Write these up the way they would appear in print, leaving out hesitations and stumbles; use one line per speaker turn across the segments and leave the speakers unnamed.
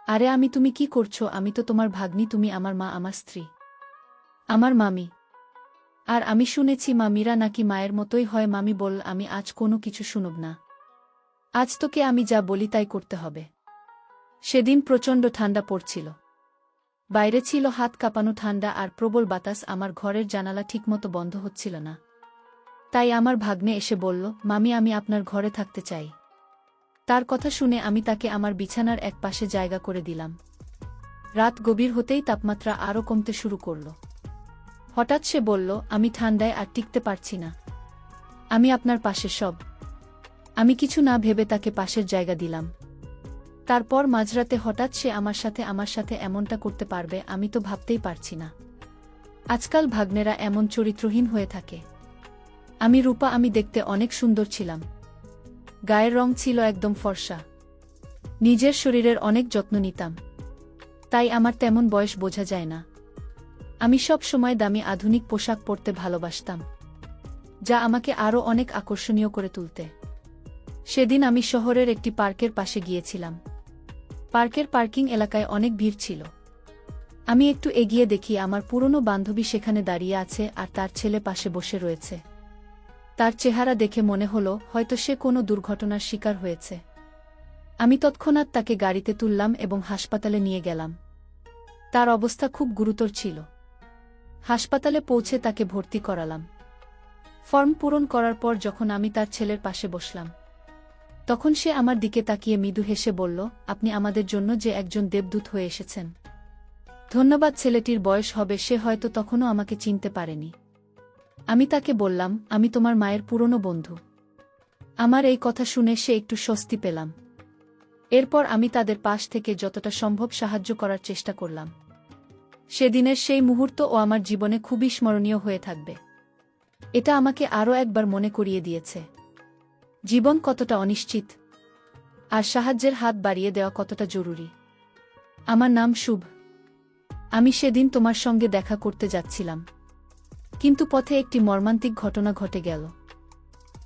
আরে তুমি কি করছো? আমি তো তোমার ভাগ্নি, তুমি আমার মা, আমার স্ত্রী, আমার মামি। আর আমি শুনেছি মামিরা নাকি মায়ের মতোই হয়। মামি বলল, আমি আজ কোনো কিছু শুনব না। আজ তোকে আমি যা বলি তাই করতে হবে। সেদিন প্রচণ্ড ঠান্ডা পড়ছিল। বাইরে ছিল হাত কাঁপানো ঠান্ডা আর প্রবল বাতাস। আমার ঘরের জানালা ঠিকমতো বন্ধ হচ্ছিল না। তাই আমার ভাগ্নে এসে বলল, মামি আমি আপনার ঘরে থাকতে চাই। তার কথা শুনে আমি তাকে আমার বিছানার এক পাশে জায়গা করে দিলাম। রাত গভীর হতেই তাপমাত্রা আরও কমতে শুরু করল। হঠাৎ সে বলল, আমি ঠান্ডায় আর টিকতে পারছি না, আমি আপনার পাশে সব। আমি কিছু না ভেবে তাকে পাশের জায়গা দিলাম। তারপর মাঝরাতে হঠাৎ সে আমার সাথে এমনটা করতে পারবে আমি তো ভাবতেই পারছি না। আজকাল ভাগ্নেরা এমন চরিত্রহীন হয়ে থাকে। আমি রূপা, আমি দেখতে অনেক সুন্দর ছিলাম। গায়ের রং ছিল একদম ফর্সা। নিজের শরীরের অনেক যত্ন নিতাম। তাই আমার তেমন বয়স বোঝা যায় না। আমি সব সময় দামি আধুনিক পোশাক পরতে ভালোবাসতাম, যা আমাকে আরও অনেক আকর্ষণীয় করে তুলতে। সেদিন আমি শহরের একটি পার্কের পাশে গিয়েছিলাম। পার্কের পার্কিং এলাকায় অনেক ভিড় ছিল। আমি একটু এগিয়ে দেখি আমার পুরনো বান্ধবী সেখানে দাঁড়িয়ে আছে আর তার ছেলে পাশে বসে রয়েছে। তার চেহারা দেখে মনে হলো হয়তো সে কোনো দুর্ঘটনার শিকার হয়েছে। আমি তৎক্ষণাৎ তাকে গাড়িতে তুললাম এবং হাসপাতালে নিয়ে গেলাম। তার অবস্থা খুব গুরুতর ছিল। হাসপাতালে পৌঁছে তাকে ভর্তি করালাম। ফর্ম পূরণ করার পর যখন আমি তার ছেলের পাশে বসলাম, তখন সে আমার দিকে তাকিয়ে মৃদু হেসে বলল, আপনি আমাদের জন্য যে একজন দেবদূত হয়ে এসেছেন। ধন্যবাদ। ছেলেটির বয়স হবে, সে হয়তো তখনও আমাকে চিনতে পারেনি। আমি তাকে বললাম, আমি তোমার মায়ের পুরনো বন্ধু। আমার এই কথা শুনে সে একটু স্বস্তি পেলাম। এরপর আমি তাদের পাশ থেকে যতটা সম্ভব সাহায্য করার চেষ্টা করলাম। সেদিনের সেই মুহূর্ত আমার জীবনে খুবই স্মরণীয় হয়ে থাকবে। এটা আমাকে আরও একবার মনে করিয়ে দিয়েছে জীবন কতটা অনিশ্চিত, আর সাহায্যের হাত বাড়িয়ে দেওয়া কতটা জরুরি। আমার নাম শুভ। আমি সেদিন তোমার সঙ্গে দেখা করতে যাচ্ছিলাম, কিন্তু পথে একটি মর্মান্তিক ঘটনা ঘটে গেল।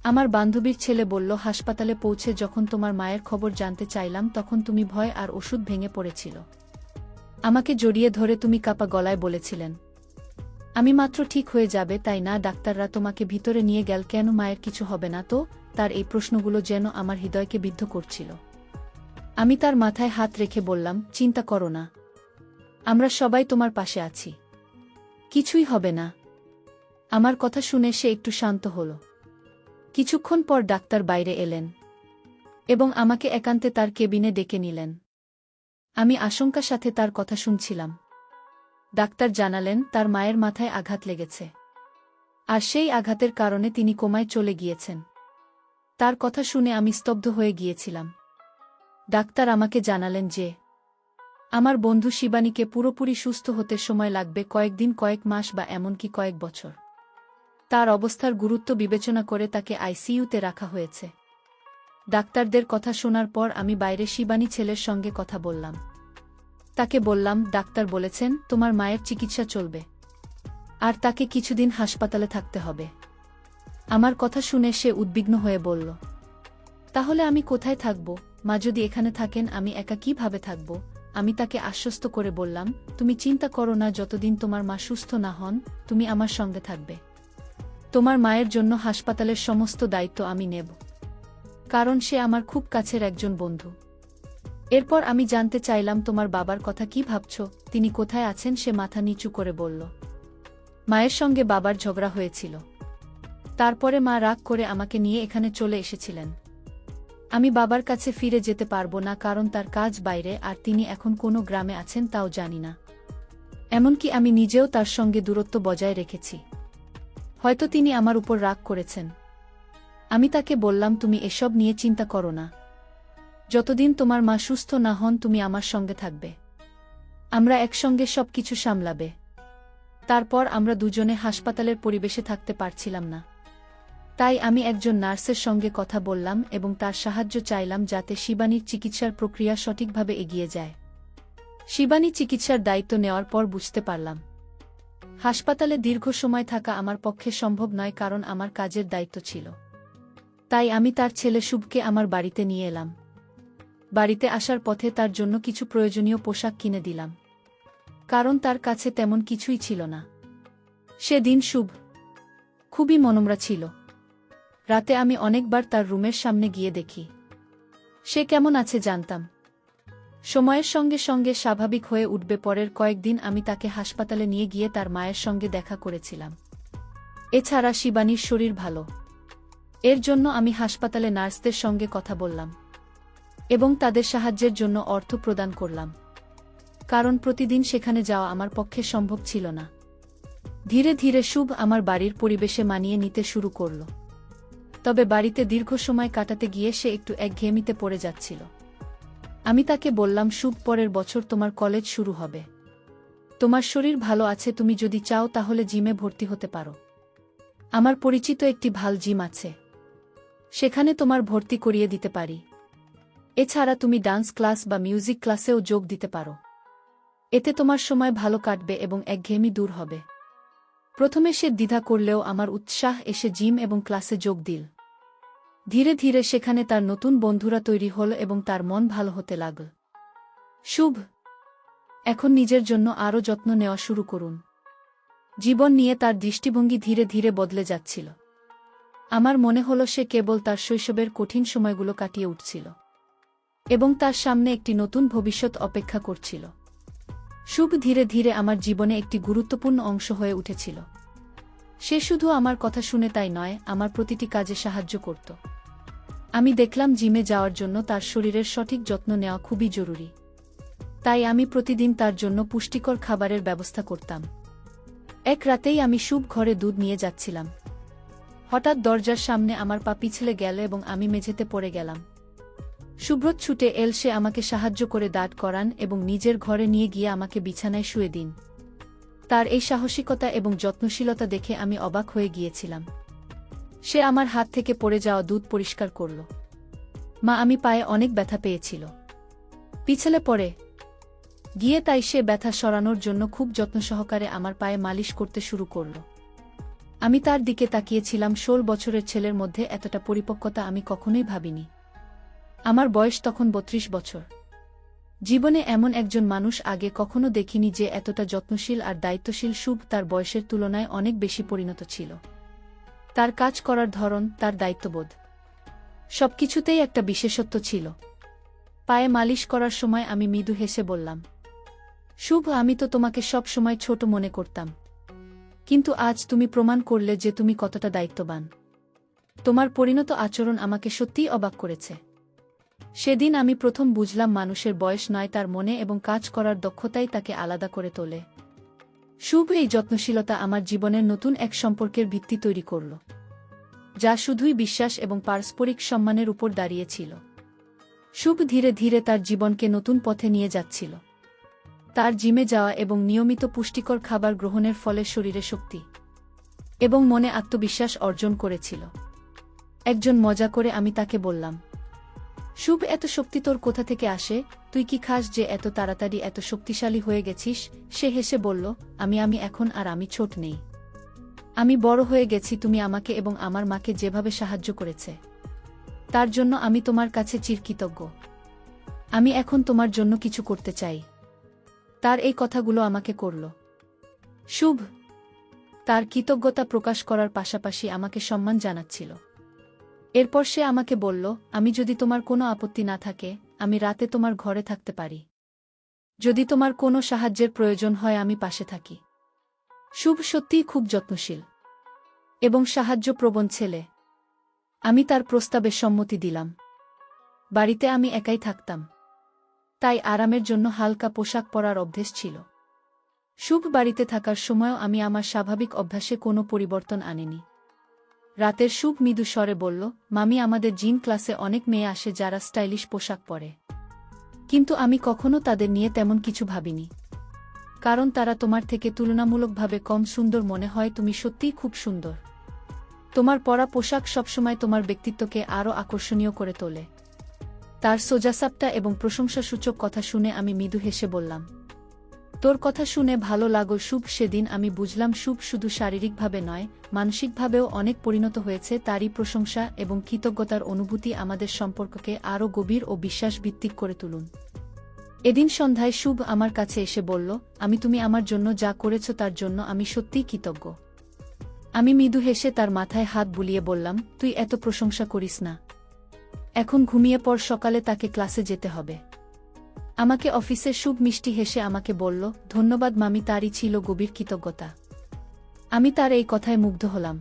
আমার বান্ধবীর ছেলে বলল, হাসপাতালে পৌঁছে যখন তোমার মায়ের খবর জানতে চাইলাম তখন তুমি ভয় আর ওষুধ ভেঙে পড়েছিল। আমাকে জড়িয়ে ধরে তুমি কাঁপা গলায় বলেছিলেন, আমি মাত্র ঠিক হয়ে যাবে, তাই না? ডাক্তাররা তোমাকে ভিতরে নিয়ে গেল কেন? মায়ের কিছু হবে না তো? তার এই প্রশ্নগুলো যেন আমার হৃদয়কে বিদ্ধ করছিল। আমি তার মাথায় হাত রেখে বললাম, চিন্তা করো না, আমরা সবাই তোমার পাশে আছি, কিছুই হবে না। আমার কথা শুনে সে একটু শান্ত হল। কিছুক্ষণ পর ডাক্তার বাইরে এলেন এবং আমাকে একান্তে তার কেবিনে ডেকে নিলেন। আমি আশঙ্কার সাথে তার কথা শুনছিলাম। ডাক্তার জানালেন তার মায়ের মাথায় আঘাত লেগেছে, আর সেই আঘাতের কারণে তিনি কোমায় চলে গিয়েছেন। তার কথা শুনে আমি স্তব্ধ হয়ে গিয়েছিলাম। ডাক্তার আমাকে জানালেন যে আমার বন্ধু শিবানীকে পুরোপুরি সুস্থ হতে সময় লাগবে, কয়েকদিন, কয়েক মাস বা এমনকি কয়েক বছর। তার অবস্থার গুরুত্ব বিবেচনা করে তাকে আইসিইউতে রাখা হয়েছে। ডাক্তারদের কথা শোনার পর আমি বাইরে শিবানী ছেলের সঙ্গে কথা বললাম। তাকে বললাম, ডাক্তার বলেছেন তোমার মায়ের চিকিৎসা চলবে, আর তাকে কিছুদিন হাসপাতালে থাকতে হবে। আমার কথা শুনে সে উদ্বিগ্ন হয়ে বলল, তাহলে আমি কোথায় থাকব? মা যদি এখানে থাকেন আমি একা কিভাবে থাকব? আমি তাকে আশ্বস্ত করে বললাম, তুমি চিন্তা করো না, যতদিন তোমার মা সুস্থ না হন তুমি আমার সঙ্গে থাকবে। তোমার মায়ের জন্য হাসপাতালের সমস্ত দায়িত্ব আমি নেব, কারণ সে আমার খুব কাছের একজন বন্ধু। এরপর আমি জানতে চাইলাম, তোমার বাবার কথা কি ভাবছ? তিনি কোথায় আছেন? সে মাথা নিচু করে বলল, মায়ের সঙ্গে বাবার ঝগড়া হয়েছিল, তারপরে মা রাগ করে আমাকে নিয়ে এখানে চলে এসেছিলেন। আমি বাবার কাছে ফিরে যেতে পারবো না, কারণ তার কাজ বাইরে, আর তিনি এখন কোনো গ্রামে আছেন তাও জানি না। এমনকি আমি নিজেও তার সঙ্গে দূরত্ব বজায় রেখেছি। হয়তো তিনি আমার উপর রাগ করেছেন। আমি তাকে বললাম, তুমি এসব নিয়ে চিন্তা করো না, যতদিন তোমার মা সুস্থ না হন তুমি আমার সঙ্গে থাকবে, আমরা একসঙ্গে সবকিছু সামলাবে। তারপর আমরা দুজনে হাসপাতালের পরিবেশে থাকতে পারছিলাম না। তাই আমি একজন নার্সের সঙ্গে কথা বললাম এবং তার সাহায্য চাইলাম যাতে শিবানীর চিকিৎসার প্রক্রিয়া সঠিকভাবে এগিয়ে যায়। শিবানী চিকিৎসার দায়িত্ব নেওয়ার পর বুঝতে পারলাম হাসপাতালে দীর্ঘ সময় থাকা আমার পক্ষে সম্ভব নয়, কারণ আমার কাজের দায়িত্ব ছিল। তাই আমি তার ছেলে শুভকে আমার বাড়িতে নিয়ে এলাম। বাড়িতে আসার পথে তার জন্য কিছু প্রয়োজনীয় পোশাক কিনে দিলাম, কারণ তার কাছে তেমন কিছুই ছিল না। সেদিন শুভ খুবই মনমরা ছিল। রাতে আমি অনেকবার তার রুমের সামনে গিয়ে দেখি সে কেমন আছে জানতাম। সময়ের সঙ্গে সঙ্গে স্বাভাবিক হয়ে উঠবে। পরের কয়েকদিন আমি তাকে হাসপাতালে নিয়ে গিয়ে তার মায়ের সঙ্গে দেখা করেছিলাম। এছাড়া শিবানীর শরীর ভালো, এর জন্য আমি হাসপাতালে নার্সদের সঙ্গে কথা বললাম এবং তাদের সাহায্যের জন্য অর্থ প্রদান করলাম, কারণ প্রতিদিন সেখানে যাওয়া আমার পক্ষে সম্ভব ছিল না। ধীরে ধীরে শুভ আমার বাড়ির পরিবেশে মানিয়ে নিতে শুরু করল। তবে বাড়িতে দীর্ঘ সময় কাটাতে গিয়ে সে একটু একঘেয়েমিতে পড়ে যাচ্ছিল। আমি তাকে বললাম, শুভ, পরের বছর তোমার কলেজ শুরু হবে। তোমার শরীর ভালো আছে, তুমি যদি চাও তাহলে জিমে ভর্তি হতে পারো। আমার পরিচিত একটি ভালো জিম আছে, সেখানে তোমার ভর্তি করিয়ে দিতে পারি। এছাড়া তুমি ডান্স ক্লাস বা মিউজিক ক্লাসেও যোগ দিতে পারো। এতে তোমার সময় ভালো কাটবে এবং একঘেয়েমি দূর হবে। প্রথমে সে দ্বিধা করলেও আমার উৎসাহ এসে জিম এবং ক্লাসে যোগ দিল। ধীরে ধীরে সেখানে তার নতুন বন্ধুরা তৈরি হল এবং তার মন ভালো হতে লাগল। শুভ এখন নিজের জন্য আরও যত্ন নেওয়া শুরু করুন। জীবন নিয়ে তার দৃষ্টিভঙ্গি ধীরে ধীরে বদলে যাচ্ছিল। আমার মনে হলো সে কেবল তার শৈশবের কঠিন সময়গুলো কাটিয়ে উঠছিল এবং তার সামনে একটি নতুন ভবিষ্যৎ অপেক্ষা করছিল। শুভ ধীরে ধীরে আমার জীবনে একটি গুরুত্বপূর্ণ অংশ হয়ে উঠেছিল। সে শুধু আমার কথা শুনে তাই নয়, আমার প্রতিটি কাজে সাহায্য করত। আমি দেখলাম জিমে যাওয়ার জন্য তার শরীরের সঠিক যত্ন নেওয়া খুবই জরুরি। তাই আমি প্রতিদিন তার জন্য পুষ্টিকর খাবারের ব্যবস্থা করতাম। এক রাতেই আমি শুভ ঘরে দুধ নিয়ে যাচ্ছিলাম। হঠাৎ দরজার সামনে আমার পা পিছলে গেল এবং আমি মেঝেতে পড়ে গেলাম। সুব্রত ছুটে এল, সে আমাকে সাহায্য করে দাঁড় করান এবং নিজের ঘরে নিয়ে গিয়ে আমাকে বিছানায় শুয়ে দিন। তার এই সাহসিকতা এবং যত্নশীলতা দেখে আমি অবাক হয়ে গিয়েছিলাম। সে আমার হাত থেকে পড়ে যাওয়া দুধ পরিষ্কার করল। মা, আমি পায়ে অনেক ব্যথা পেয়েছিল, পিছলে পড়ে গিয়ে, তাই সে ব্যথা সরানোর জন্য খুব যত্ন সহকারে আমার পায়ে মালিশ করতে শুরু করল। আমি তার দিকে তাকিয়েছিলাম। 16 বছরের ছেলের মধ্যে এতটা পরিপক্কতা আমি কখনোই ভাবিনি। আমার বয়স তখন 32 বছর। জীবনে এমন একজন মানুষ আগে কখনো দেখিনি যে এতটা যত্নশীল আর দায়িত্বশীল। শুভ তার বয়সের তুলনায় অনেক বেশি পরিণত ছিল। তার কাজ করার ধরন, তার দায়িত্ববোধ, সবকিছুতেই একটা বিশেষত্ব ছিল। পায়ে মালিশ করার সময় আমি মৃদু হেসে বললাম, শুভ, আমি তো তোমাকে সব সময় ছোট মনে করতাম, কিন্তু আজ তুমি প্রমাণ করলে যে তুমি কতটা দায়িত্ববান। তোমার পরিণত আচরণ আমাকে সত্যিই অবাক করেছে। সেদিন আমি প্রথম বুঝলাম মানুষের বয়স নয়, তার মনে এবং কাজ করার দক্ষতাই তাকে আলাদা করে তোলে। শুভ এই যত্নশীলতা আমার জীবনের নতুন এক সম্পর্কের ভিত্তি তৈরি করল, যা শুধুই বিশ্বাস এবং পারস্পরিক সম্মানের উপর দাঁড়িয়েছিল। শুভ ধীরে ধীরে তার জীবনকে নতুন পথে নিয়ে যাচ্ছিল। তার জিমে যাওয়া এবং নিয়মিত পুষ্টিকর খাবার গ্রহণের ফলে শরীরে শক্তি এবং মনে আত্মবিশ্বাস অর্জন করেছিল। একজন মজা করে আমি তাকে বললাম, শুভ, এত শক্তি তোর কোথা থেকে আসে? তুই কি খাস যে এত তাড়াতাড়ি এত শক্তিশালী হয়ে গেছিস? সে হেসে বলল, আমি এখন আর আমি ছোট নেই। আমি বড় হয়ে গেছি। তুমি আমাকে এবং আমার মাকে যেভাবে সাহায্য করেছে, তার জন্য আমি তোমার কাছে চিরকৃতজ্ঞ। আমি এখন তোমার জন্য কিছু করতে চাই। তার এই কথাগুলো আমাকে করল। শুভ তার কৃতজ্ঞতা প্রকাশ করার পাশাপাশি আমাকে সম্মান জানাচ্ছিল। এরপর সে আমাকে বলল, আমি যদি তোমার কোনো আপত্তি না থাকে, আমি রাতে তোমার ঘরে থাকতে পারি। যদি তোমার কোনো সাহায্যের প্রয়োজন হয়, আমি পাশে থাকি। শুভ সত্যিই খুব যত্নশীল এবং সাহায্যপ্রবণ ছেলে। আমি তার প্রস্তাবে সম্মতি দিলাম। বাড়িতে আমি একাই থাকতাম, তাই আরামের জন্য হালকা পোশাক পরার অভ্যেস ছিল। শুভ বাড়িতে থাকার সময়ও আমি আমার স্বাভাবিক অভ্যাসে কোনো পরিবর্তন আনিনি। রাতের শুভ মৃদু স্বরে বলল, মামি, আমাদের জিম ক্লাসে অনেক মেয়ে আসে যারা স্টাইলিশ পোশাক পরে, কিন্তু আমি কখনো তাদের নিয়ে তেমন কিছু ভাবিনি, কারণ তারা তোমার থেকে তুলনামূলকভাবে কম সুন্দর মনে হয়। তুমি সত্যিই খুব সুন্দর। তোমার পরা পোশাক সবসময় তোমার ব্যক্তিত্বকে আরও আকর্ষণীয় করে তোলে। তার সোজাসাপটা এবং প্রশংসাসূচক কথা শুনে আমি মৃদু হেসে বললাম, তোর কথা শুনে ভালো লাগল শুভ। সেদিন আমি বুঝলাম শুভ শুধু শারীরিকভাবে নয়, মানসিকভাবেও অনেক পরিণত হয়েছে। তারই প্রশংসা এবং কৃতজ্ঞতার অনুভূতি আমাদের সম্পর্ককে আরও গভীর ও বিশ্বাসভিত্তিক করে তুলুন। এদিন সন্ধ্যায় শুভ আমার কাছে এসে বলল, তুমি আমার জন্য যা করেছ তার জন্য আমি সত্যিই কৃতজ্ঞ। আমি মৃদু হেসে তার মাথায় হাত বুলিয়ে বললাম, তুই এত প্রশংসা করিস না। এখন ঘুমিয়ে পড়, সকালে তাকে ক্লাসে যেতে হবে। আমাকে অফিসে শুভ মিষ্টি হেসে আমাকে বলল, ধন্যবাদ মামি। তারই ছিল গভীর কৃতজ্ঞতা। আমি তার এই কথায় মুগ্ধ হলাম,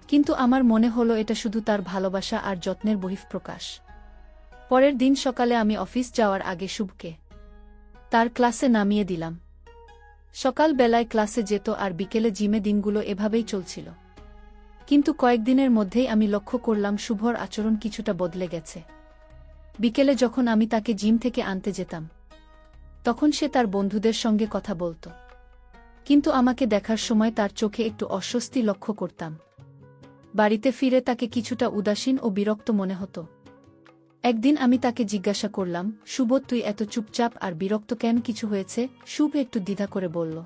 কিন্তু আমার মনে হলো এটা শুধু তার ভালোবাসা আর যত্নের বহিঃপ্রকাশ। পরের দিন সকালে আমি অফিস যাওয়ার আগে শুভকে তার ক্লাসে নামিয়ে দিলাম। সকাল বেলায় ক্লাসে যেত আর বিকেলে জিমে। দিনগুলো এভাবেই চলছিল, কিন্তু কয়েকদিনের মধ্যেই আমি লক্ষ্য করলাম শুভর আচরণ কিছুটা বদলে গেছে। বিকেলে যখন আমি তাকে জিম থেকে আনতে যেতাম, তখন সে তার বন্ধুদের সঙ্গে কথা বলত, কিন্তু আমাকে দেখার সময় তার চোখে একটু অস্বস্তি লক্ষ্য করতাম। বাড়িতে ফিরে তাকে কিছুটা উদাসীন ও বিরক্ত মনে হতো। একদিন আমি তাকে জিজ্ঞাসা করলাম, শুভ, তুই এত চুপচাপ আর বিরক্ত কেন? কিছু হয়েছে? শুভ একটু দ্বিধা করে বলল,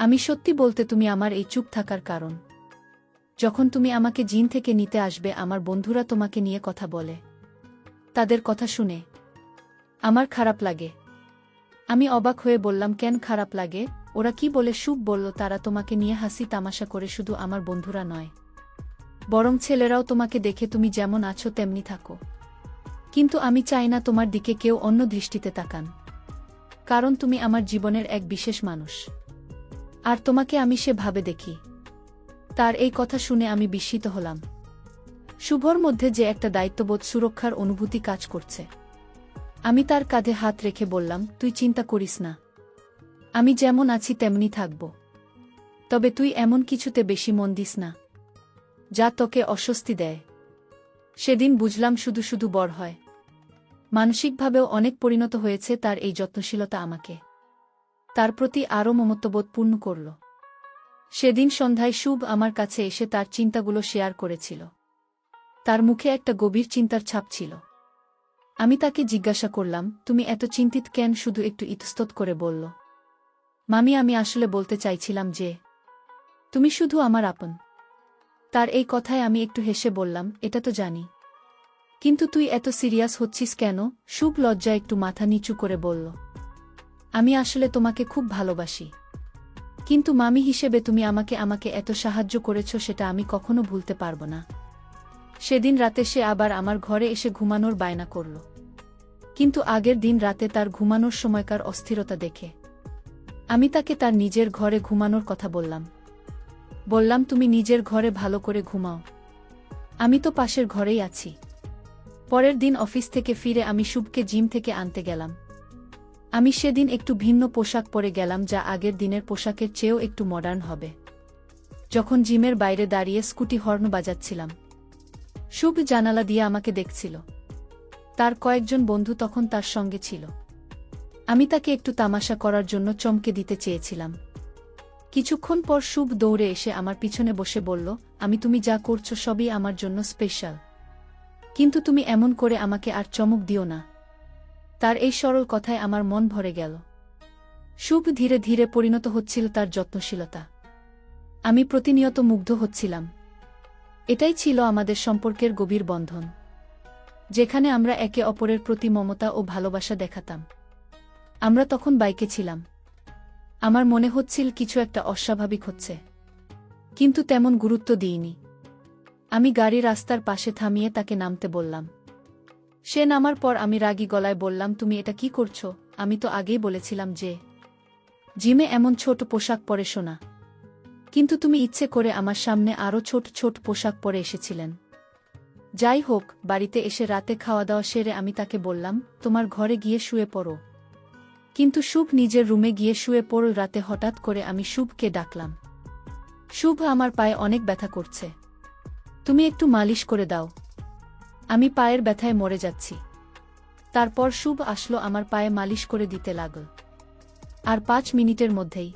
আমি সত্যি বলতে তুমি আমার এই চুপ থাকার কারণ। যখন তুমি আমাকে জিম থেকে নিতে আসবে, আমার বন্ধুরা তোমাকে নিয়ে কথা বলে। তাদের কথা শুনে আমার খারাপ লাগে। আমি অবাক হয়ে বললাম, কেন খারাপ লাগে? ওরা কি বলে? শুভ বলল, তারা তোমাকে নিয়ে হাসি তামাশা করে। শুধু আমার বন্ধুরা নয়, বরং ছেলেরাও তোমাকে দেখে তুমি যেমন আছো তেমনি থাকো। কিন্তু আমি চাই না তোমার দিকে কেউ অন্য দৃষ্টিতে তাকান, কারণ তুমি আমার জীবনের এক বিশেষ মানুষ, আর তোমাকে আমি সেভাবে দেখি। তার এই কথা শুনে আমি বিস্মিত হলাম। শুভর মধ্যে যে একটা দায়িত্ববোধ, সুরক্ষার অনুভূতি কাজ করছে। আমি তার কাঁধে হাত রেখে বললাম, তুই চিন্তা করিস না, আমি যেমন আছি তেমনি থাকব। তবে তুই এমন কিছুতে বেশি মন দিস না যা তোকে অস্বস্তি দেয়। সেদিন বুঝলাম শুধু শুধু বড় হয়, মানসিকভাবেও অনেক পরিণত হয়েছে। তার এই যত্নশীলতা আমাকে তার প্রতি আরও মমত্ববোধপূর্ণ করল। সেদিন সন্ধ্যায় শুভ আমার কাছে এসে তার চিন্তাগুলো শেয়ার করেছিল। তার মুখে একটা গভীর চিন্তার ছাপ ছিল। আমি তাকে জিজ্ঞাসা করলাম, তুমি এত চিন্তিত কেন? শুধু একটু ইতস্তত করে বলল, মামি, আমি আসলে বলতে চাইছিলাম যে তুমি শুধু আমার আপন। তার এই কথায় আমি একটু হেসে বললাম, এটা তো জানি, কিন্তু তুই এত সিরিয়াস হচ্ছিস কেন? শুভ লজ্জায় একটু মাথা নিচু করে বলল, আমি আসলে তোমাকে খুব ভালোবাসি, কিন্তু মামি হিসেবে তুমি আমাকে এত সাহায্য করেছ, সেটা আমি কখনো ভুলতে পারব না। সেদিন রাতে সে আবার আমার ঘরে এসে ঘুমানোর বায়না করল, কিন্তু আগের দিন রাতে তার ঘুমানোর সময়কার অস্থিরতা দেখে আমি তাকে তার নিজের ঘরে ঘুমানোর কথা বললাম, তুমি নিজের ঘরে ভালো করে ঘুমাও, আমি তো পাশের ঘরেই আছি। পরের দিন অফিস থেকে ফিরে আমি শুভকে জিম থেকে আনতে গেলাম। আমি সেদিন একটু ভিন্ন পোশাক পরে গেলাম, যা আগের দিনের পোশাকের চেয়েও একটু মডার্ন হবে। যখন জিমের বাইরে দাঁড়িয়ে স্কুটি হর্ন বাজাচ্ছিলাম, শুভ জানালা দিয়ে আমাকে দেখছিল। তার কয়েকজন বন্ধু তখন তার সঙ্গে ছিল। আমি তাকে একটু তামাশা করার জন্য চমকে দিতে চেয়েছিলাম। কিছুক্ষণ পর শুভ দৌড়ে এসে আমার পিছনে বসে বলল, তুমি যা করছো সবই আমার জন্য স্পেশাল, কিন্তু তুমি এমন করে আমাকে আর চমক দিও না। তার এই সরল কথায় আমার মন ভরে গেল। শুভ ধীরে ধীরে পরিণত হচ্ছিল তার যত্নশীলতা। আমি প্রতিনিয়ত মুগ্ধ হচ্ছিলাম। এটাই ছিল আমাদের সম্পর্কের গভীর বন্ধন, যেখানে আমরা একে অপরের প্রতি মমতা ও ভালোবাসা দেখাতাম। আমরা তখন বাইকে ছিলাম। আমার মনে হচ্ছিল কিছু একটা অস্বাভাবিক হচ্ছে, কিন্তু তেমন গুরুত্ব দিইনি। আমি গাড়ি রাস্তার পাশে থামিয়ে তাকে নামতে বললাম। সে নামার পর আমি রাগী গলায় বললাম, তুমি এটা কি করছো? আমি তো আগেই বলেছিলাম যে জিমে এমন ছোট পোশাক পরে শোনা, কিন্তু তুমি ইচ্ছে করে আমার সামনে আরও ছোট ছোট পোশাক পরে এসেছিলেন। যাই হোক, বাড়িতে এসে রাতে খাওয়া দাওয়া সেরে আমি তাকে বললাম, তোমার ঘরে গিয়ে শুয়ে পড়ো। কিন্তু শুভ নিজের রুমে গিয়ে শুয়ে পড়ল। রাতে হঠাৎ করে আমি শুভকে ডাকলাম, শুভ, আমার পায়ে অনেক ব্যথা করছে, তুমি একটু মালিশ করে দাও, আমি পায়ের ব্যথায় মরে যাচ্ছি। তারপর শুভ আসলো, আমার পায়ে মালিশ করে দিতে লাগল, আর 5 মিনিটের মধ্যেই